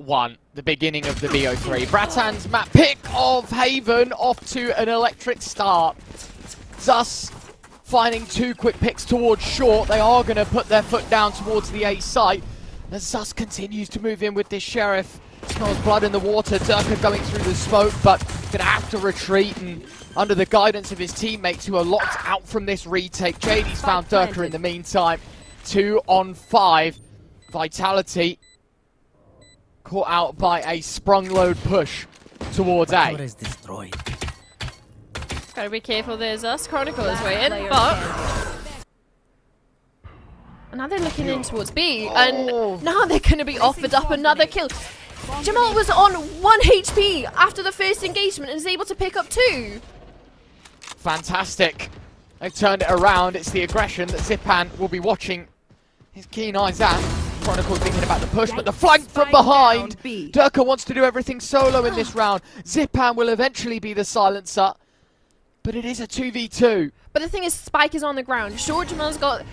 1, the beginning of the BO3. BRATAN's map pick of Haven off to an electric start. Thus, finding 2 quick picks towards short. They are going to put their foot down towards the A site. As Zus continues to move in with this Sheriff. Smells blood in the water. Durka going through the smoke, but going to have to retreat. And under the guidance of his teammates who are locked out from this retake, JD's found Durka in the meantime. 2 on 5. Vitality caught out by a sprung load push towards A. Is destroyed. Gotta be careful, there's us. Chronicle is waiting, but... And now they're looking in towards B, and now they're gonna be offered up another kill. Jamal was on 1 HP after the first engagement and is able to pick up 2. Fantastic. They've turned it around. It's the aggression that Zipan will be watching his keen eyes at. Chronicle thinking about the push, but the flank from behind. Durka wants to do everything solo in this round. Zipan will eventually be the silencer, but it is a 2v2. But the thing is, Spike is on the ground. Sure, Jamal's got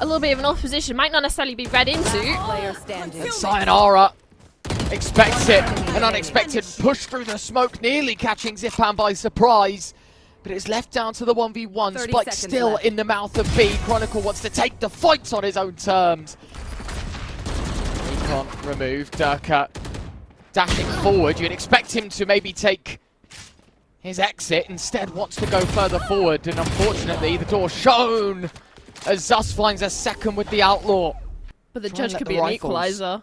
a little bit of an off position, might not necessarily be read into. And Sayonara expects it. An unexpected push through the smoke, nearly catching Zipan by surprise. But it's left down to the 1v1. Spike still in the mouth of B. Chronicle wants to take the fight on his own terms. Recon removed. Durka dashing forward. You'd expect him to maybe take his exit. Instead wants to go further forward. And unfortunately, the door shown as Zus finds a second with the Outlaw. But the judge could be an equalizer.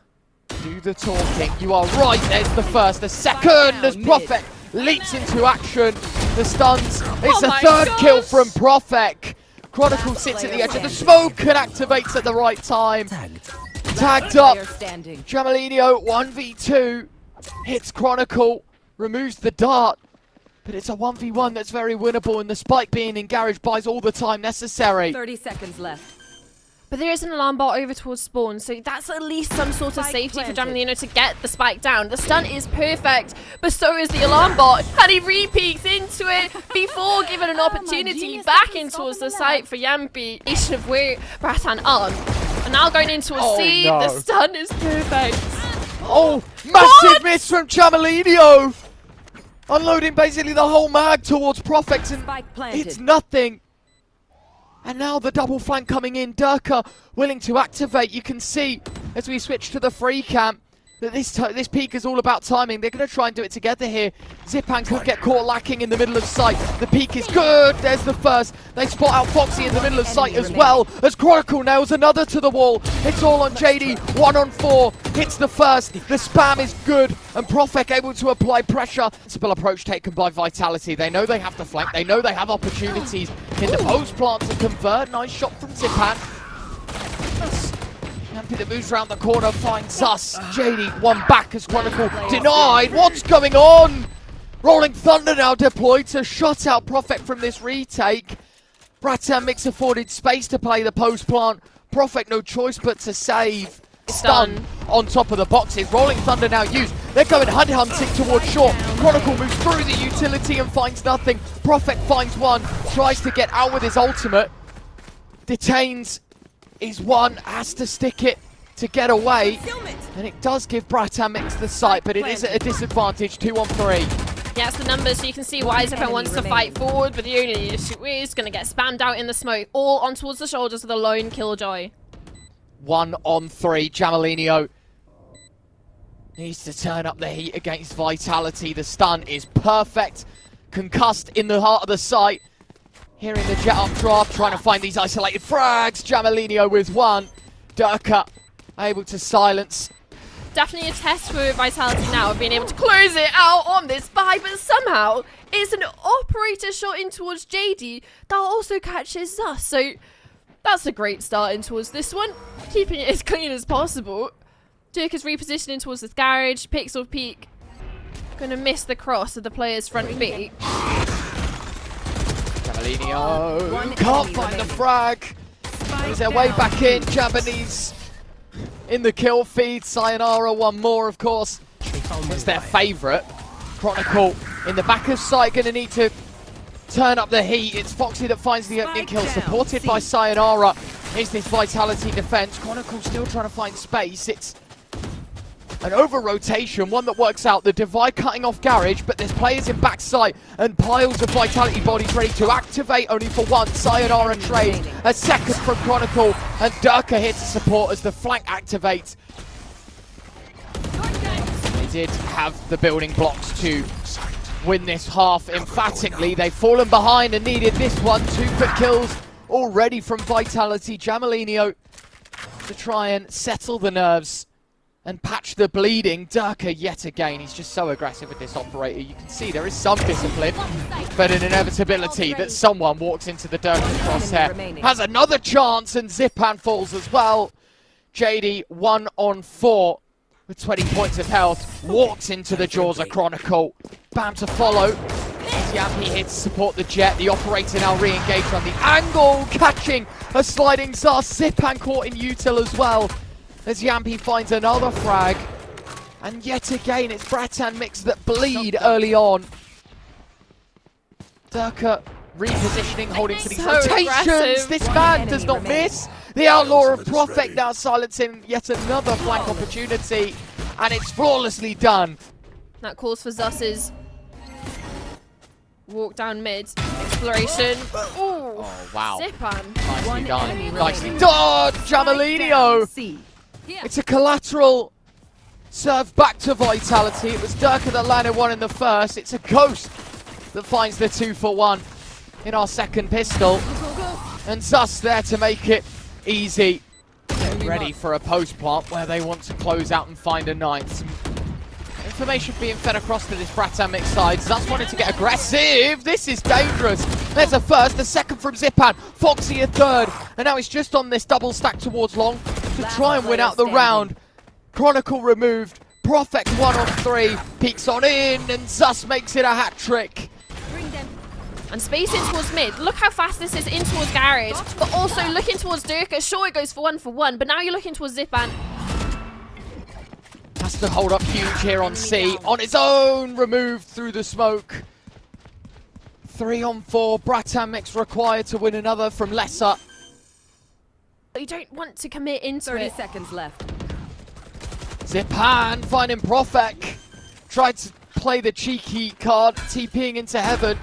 Do the talking. You are right. There's the first. The second as Prophet leaps into action. The stuns. It's a third kill from Prophet. Chronicle sits at the edge of the smoke and activates at the right time. Tagged up. Jamalinho 1v2. Hits Chronicle. Removes the dart. But it's a 1v1 that's very winnable, and the Spike being in garage buys all the time necessary. 30 seconds left. But there is an alarm bot over towards spawn, so that's at least some sort of safety for Jamalinho to get the Spike down. The stun is perfect, but so is the alarm bot, and he re-peeks into it before given an opportunity back in towards the site for Yampi, each of where BRATAN are. And now going into a C, the stun is perfect. Oh, massive miss from Jamalinho! Unloading basically the whole mag towards Prophet, and it's nothing. And now the double flank coming in. Durka willing to activate. You can see as we switch to the free cam that this peak is all about timing. They're going to try and do it together here. Zipan could get caught lacking in the middle of sight. The peak is good. There's the first. They spot out Foxy in the middle of sight as well as Chronicle nails another to the wall. It's all on JD. 1 on 4. Hits the first. The spam is good. And Prophet able to apply pressure. Simple approach taken by Vitality. They know they have to flank. They know they have opportunities in the post plant to convert. Nice shot from Zipan. Yampi that moves around the corner finds us. JD one back as Chronicle denied. What's going on? Rolling Thunder now deployed to shut out Prophet from this retake. BRATAN mix afforded space to play the post plant. Prophet no choice but to save. Stun on top of the boxes. Rolling Thunder now used. They're going head hunting towards short. Chronicle moves through the utility and finds nothing. Prophet finds one. Tries to get out with his ultimate. Detains is one. Has to stick it to get away. And it does give BRATAN mix the site, but it is at a disadvantage. 2 on 3. Yeah, it's the numbers, so you can see why Zipan wants to fight forward, but the only issue is going to get spammed out in the smoke, all on towards the shoulders of the lone Killjoy. 1 on 3. Jamalinho needs to turn up the heat against Vitality. The stun is perfect. Concussed in the heart of the site. Hearing the jet up draft, trying to find these isolated frags. Jamalinho with 1. Durka able to silence. Definitely a test for Vitality now of being able to close it out on this buy, but somehow it's an operator shot in towards JD that also catches us. So that's a great start in towards this one. Keeping it as clean as possible. Dirk is repositioning towards this garage. Pixel peek. Gonna miss the cross of the player's front feet. Jamalinho can't find the frag. Is their way back in. Japanese in the kill feed. Sayonara one more, of course. It's their favourite. Chronicle in the back of sight, going to need to turn up the heat. It's Foxy that finds the opening kill, supported by Sayonara. Is this Vitality defense. Chronicle still trying to find space. It's An over-rotation, one that works out. The divide cutting off Garage, but there's players in backside and piles of Vitality bodies ready to activate only for one. Sayonara trade, a second from Chronicle, and Durka here to support as the flank activates. They did have the building blocks to win this half emphatically. They've fallen behind and needed this one. 2 quick kills already from Vitality. Jamalinho to try and settle the nerves and patch the bleeding. Durka yet again, he's just so aggressive with this operator. You can see there is some discipline, but an inevitability that someone walks into the Durka crosshair. Has another chance, and Zipan falls as well. JD 1 on 4 with 20 points of health. Walks into the jaws of Chronicle. Bam to follow. Yampi here to support the Jet. The operator now re-engaged on the angle, catching a sliding Zas. Zipan caught in util as well, as Yampi finds another frag. And yet again, it's Bratan mix that bleed early on. Durka repositioning, holding to these rotations. Aggressive. This man does not miss. The Outlaw of Prophet now silencing yet another flank opportunity. And it's flawlessly done. That calls for Zus's walk down mid. Exploration. Ooh. Oh, wow. Zipan. Nicely done. Nicely done, Jamalinho. It's a collateral serve back to Vitality. It was Durka that landed one in the first. It's a Ghost that finds the 2 for 1 in our second pistol. And Zus there to make it easy. Ready for a post plant where they want to close out and find a 9th. Information being fed across to this Bratan mix side. Zus wanted to get aggressive. This is dangerous. There's a first, a second from Zipan. Foxy a third. And now he's just on this double stack towards long to try and win out the round. Chronicle removed. Prophet 1 on 3. Peeks on in, and Zus makes it a hat trick. And spacing towards mid. Look how fast this is in towards Garage, but also looking towards Durka. Sure, it goes for 1 for 1, but now you're looking towards Zipan. Has to hold up huge here on C. On its own, removed through the smoke. 3 on 4. Bratan mix required to win another from Lesser. You don't want to commit into 30 it. seconds left. Zipan finding Profek. Tried to play the cheeky card, TPing into heaven.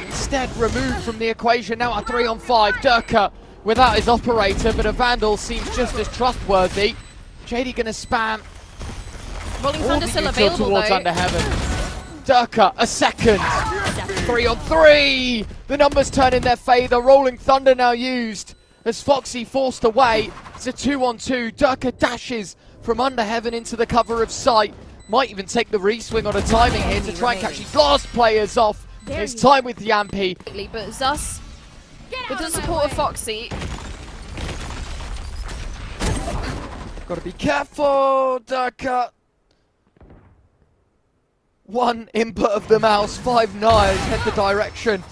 Instead removed from the equation. Now a 3 on 5. Durka without his operator, but a Vandal seems just as trustworthy. JD gonna spam. Rolling all Thunder the still util available towards though. under heaven. Durka a second. 3 on 3. The numbers turn in their favour. Rolling Thunder now used as Foxy forced away. It's a 2 on 2. Durka dashes from under heaven into the cover of sight. Might even take the re-swing on a timing here to try and catch these last players off. It's time with Yampi. But Zus, with the support of Foxy, Gotta be careful, Durka. 1 input of the mouse, 5 knives, head the direction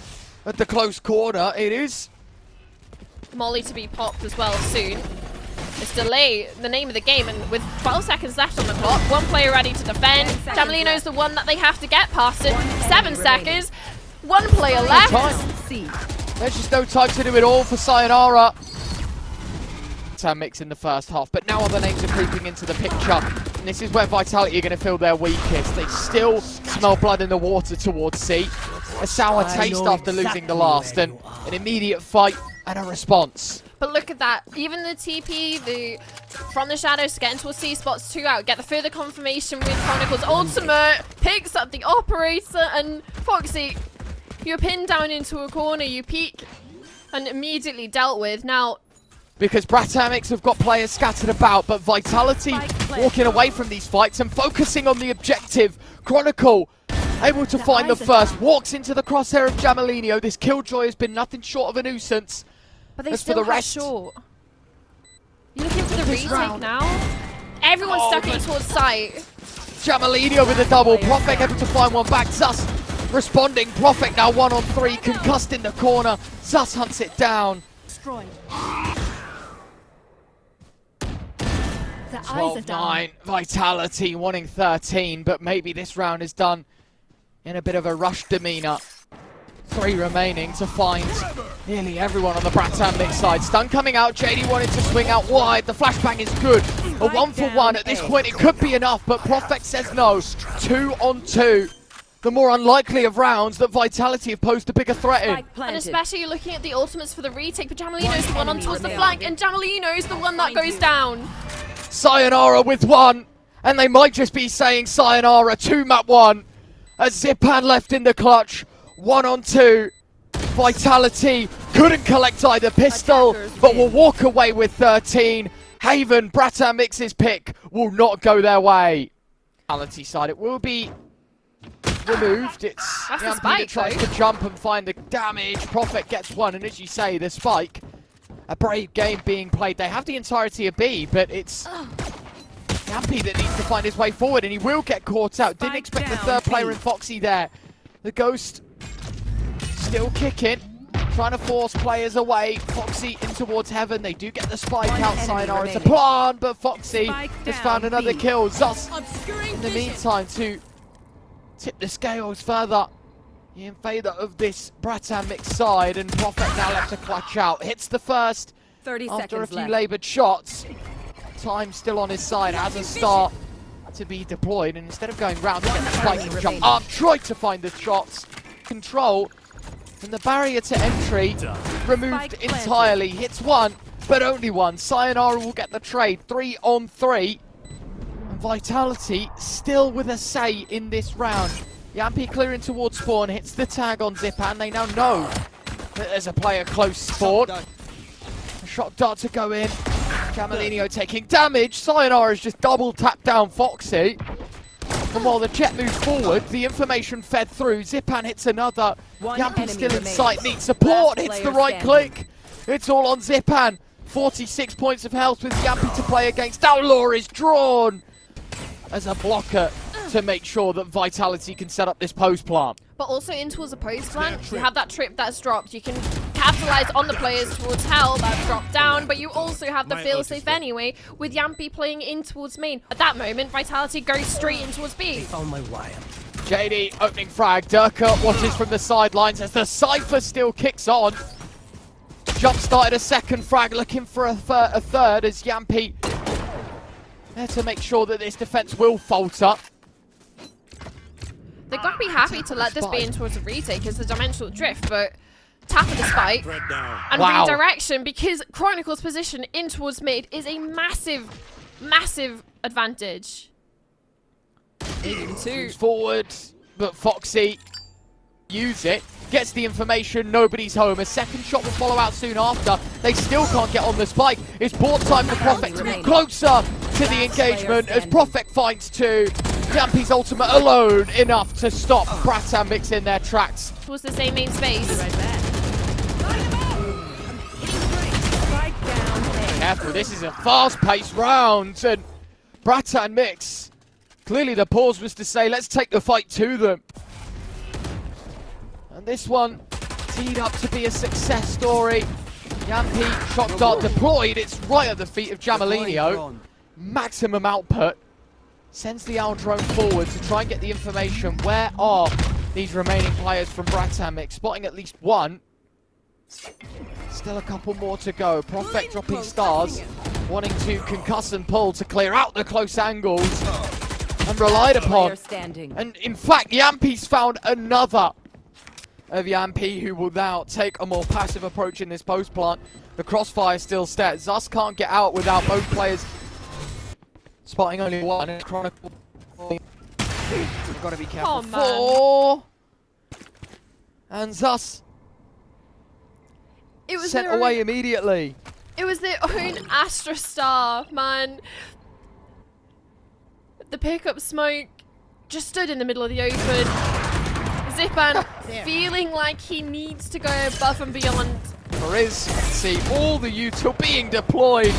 at the close corner. It is Molly to be popped as well soon. It's delay, the name of the game, and with 12 seconds left on the clock, 1 player ready to defend. Jamalino's the one that they have to get past it. 7 seconds, 1 player left. There's just no time to do it all for Sayonara. Mix in the first half, but now other names are creeping into the picture, and this is where Vitality are going to feel their weakest. They still smell blood in the water towards C. A sour taste after losing the last, and an immediate fight and a response. But look at that, even the TP, from the shadows to get into a C spots 2 out, get the further confirmation with Chronicle's ultimate, picks up the operator, and Foxy, you're pinned down into a corner, you peek, and immediately dealt with. Now, because Bratamix have got players scattered about, but Vitality walking away from these fights and focusing on the objective. Chronicle able to find the first, walks into the crosshair of Jamalinho. This killjoy has been nothing short of a nuisance. but they As for still the have rest, short. You're looking for the this retake round. now? Everyone's stuck in towards sight. Jamalinho with a double. Profek able to find one back. Zus responding. Profek now 1 on 3, concussed in the corner. Zus hunts it down. Destroyed. 12-9, Vitality wanting 13, but maybe this round is done in a bit of a rush demeanor. 3 remaining to find nearly everyone on the BRATAN mix side. Stun coming out, JD wanted to swing out wide. The flashbang is good. A 1-for-1 at this point, it could be enough, but Prophet says no. 2 on 2. The more unlikely of rounds that Vitality have posed a bigger threat in. And especially looking at the ultimates for the retake, but Jamalino's the one on towards the flank, and Jamalino's the one that goes down. Sayonara with 1, and they might just be saying sayonara to map 1. As Zipan left in the clutch, 1 on 2. Vitality couldn't collect either pistol, but will walk away with 13. Haven, BRATAN Mix's pick will not go their way. Vitality side, it will be removed. It's That's the Yampi spike, that tries though. to jump and find the damage. Prophet gets 1, and as you say, the spike. A brave game being played. They have the entirety of B, but it's Yampi that needs to find his way forward, and he will get caught out. Didn't expect the third player in Foxy there. The Ghost still kicking, trying to force players away. Foxy in towards Heaven. They do get the spike outside. It's a plan, but Foxy has found another kill. Zus in the meantime to tip the scales further in favour of this BRATAN mix side, and Prophet now left to clutch out. Hits the first 30 after a seconds few left. laboured shots. Time still on his side, has a start to be deployed, and instead of going round to get the spike and jump up, tried to find the shots. Control, and the barrier to entry removed entirely. Hits 1, but only 1. Sayonara will get the trade. 3 on 3. And Vitality still with a say in this round. Yampi clearing towards spawn, hits the tag on Zipan. They now know that there's a player close spawn. A shot dart to go in. Jamalino taking damage. Sayonara's just double tapped down Foxy. And while the jet moves forward, the information fed through. Zipan hits another. Yampi still in sight, needs support. Hits the right click. It's all on Zipan. 46 points of health with Yampi to play against. Outlaw is drawn as a blocker to make sure that Vitality can set up this post plant. But also in towards the post plant, you have that trip that's dropped. You can capitalize on the players towards hell that dropped down, but you also have the failsafe anyway, with Yampi playing in towards main. At that moment, Vitality goes straight in towards B. On my wire. JD opening frag. Durka watches from the sidelines as the Cypher still kicks on. Jump started a second frag, looking for a third as Yampi there to make sure that this defense will falter. They're going to be happy to let this be in towards a retake as the dimensional drift, but tap of the spike and redirection, because Chronicle's position in towards mid is a massive, massive advantage. Moves forward, but Foxy use it. Gets the information, nobody's home. A second shot will follow out soon after. They still can't get on the spike. It's bought time for Prophet to move closer to the engagement as Prophet finds 2. Yampi's ultimate alone enough to stop BRATAN Mix in their tracks. Towards the same main space. Careful, this is a fast-paced round, and BRATAN Mix, clearly the pause was to say, let's take the fight to them. And this one teed up to be a success story. Yampi, shot dart deployed. It's right at the feet of Jamalino. Maximum output. Sends the owl drone forward to try and get the information. Where are these remaining players from BRATAN Mix? Spotting at least 1. Still a couple more to go. Prophet dropping stars. Wanting to concuss and pull to clear out the close angles. And relied upon. And in fact, Yampi's found another of Yampi, who will now take a more passive approach in this post plant. The crossfire still set. Zus can't get out without both players spotting only 1. And Chronicle, you've got to be careful. 4. And Zus sent away immediately. It was their own Astra Star, man. The pickup smoke just stood in the middle of the open. Zipan feeling like he needs to go above and beyond. For his see all the util being deployed.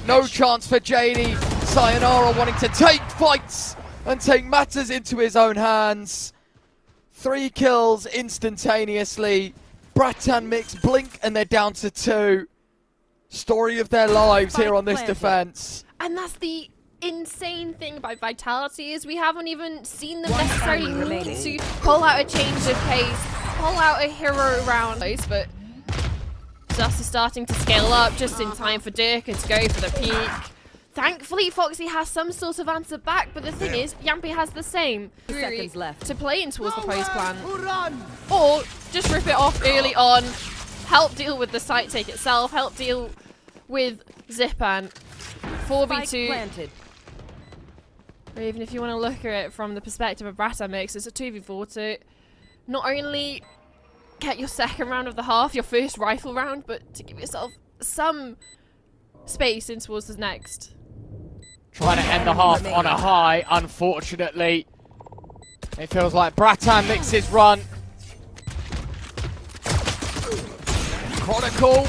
No chance for JD. Sayonara wanting to take fights and take matters into his own hands. 3 kills instantaneously. BRATAN Mix blink and they're down to 2. Story of their lives here on this defense. And that's the insane thing about Vitality, is we haven't even seen them necessarily need to pull out a change of pace. pull out a hero round, but Zus is starting to scale up just in time for Durka to go for the peak. Thankfully, Foxy has some sort of answer back, but the thing is, Yampy has the same. 2 seconds left. To play in towards the post plan. Or just rip it off early on, help deal with the site take itself, help deal with Zipan. 4v2. Or even if you want to look at it from the perspective of BRATAN mix, it's a 2v4 to not only get your second round of the half, your first rifle round, but to give yourself some space in towards the next. Trying to end the half on a high, unfortunately. It feels like BRATAN mixes run. Chronicle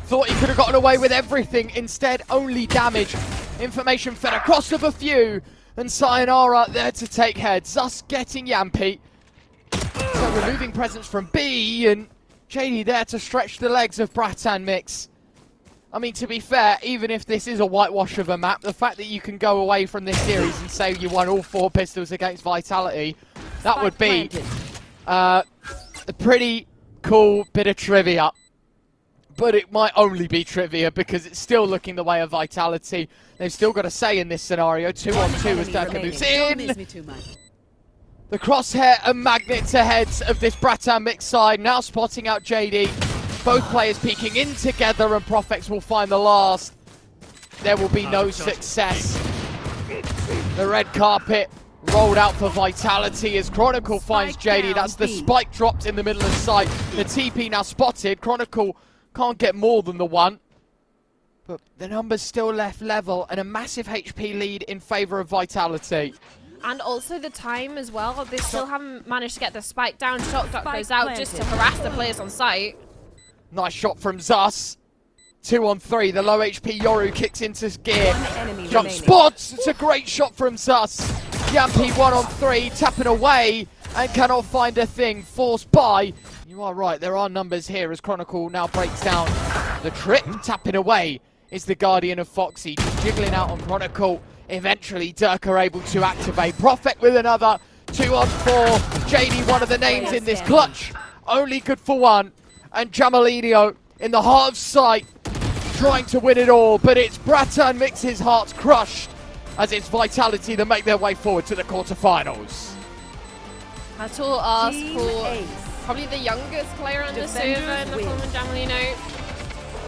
thought he could have gotten away with everything. Instead, only damage. Information fed across of a few. And Sayonara there to take heads. Thus getting Yampy. So removing presence from B. And JD there to stretch the legs of BRATAN mix. I mean, to be fair, even if this is a whitewash of a map, the fact that you can go away from this series and say you won all 4 pistols against Vitality, that would be a pretty cool bit of trivia. But it might only be trivia because it's still looking the way of Vitality. They've still got a say in this scenario. 2-on-2 as Durka moves in. The crosshair and magnet to heads of this BRATAN mix side. Now spotting out JD. Both players peeking in together, and Profex will find the last. There will be no success. The red carpet rolled out for Vitality as Chronicle finds JD. That's the spike dropped in the middle of sight. The TP now spotted. Chronicle can't get more than the one. But the numbers still left level and a massive HP lead in favour of Vitality. And also the time as well. They still haven't managed to get the spike down. Shock Duck goes out just to harass the players on site. Nice shot from Zus. 2-on-3. The low HP Yoru kicks into gear. Jump spots. It's a great shot from Zus. Yampy 1-on-3. Tapping away and cannot find a thing. Forced by. You are right. There are numbers here as Chronicle now breaks down the trip. Tapping away is the Guardian of Foxy. Just jiggling out on Chronicle. Eventually Durka able to activate. Profet with another. 2-on-4. JD one of the names in this clutch. Only good for one. And Jamalinho in the heart of sight, trying to win it all, but it's BRATAN mix's heart's crushed as it's Vitality that make their way forward to the quarterfinals. At all ask for probably the youngest player on the server in the form of Jamalinho.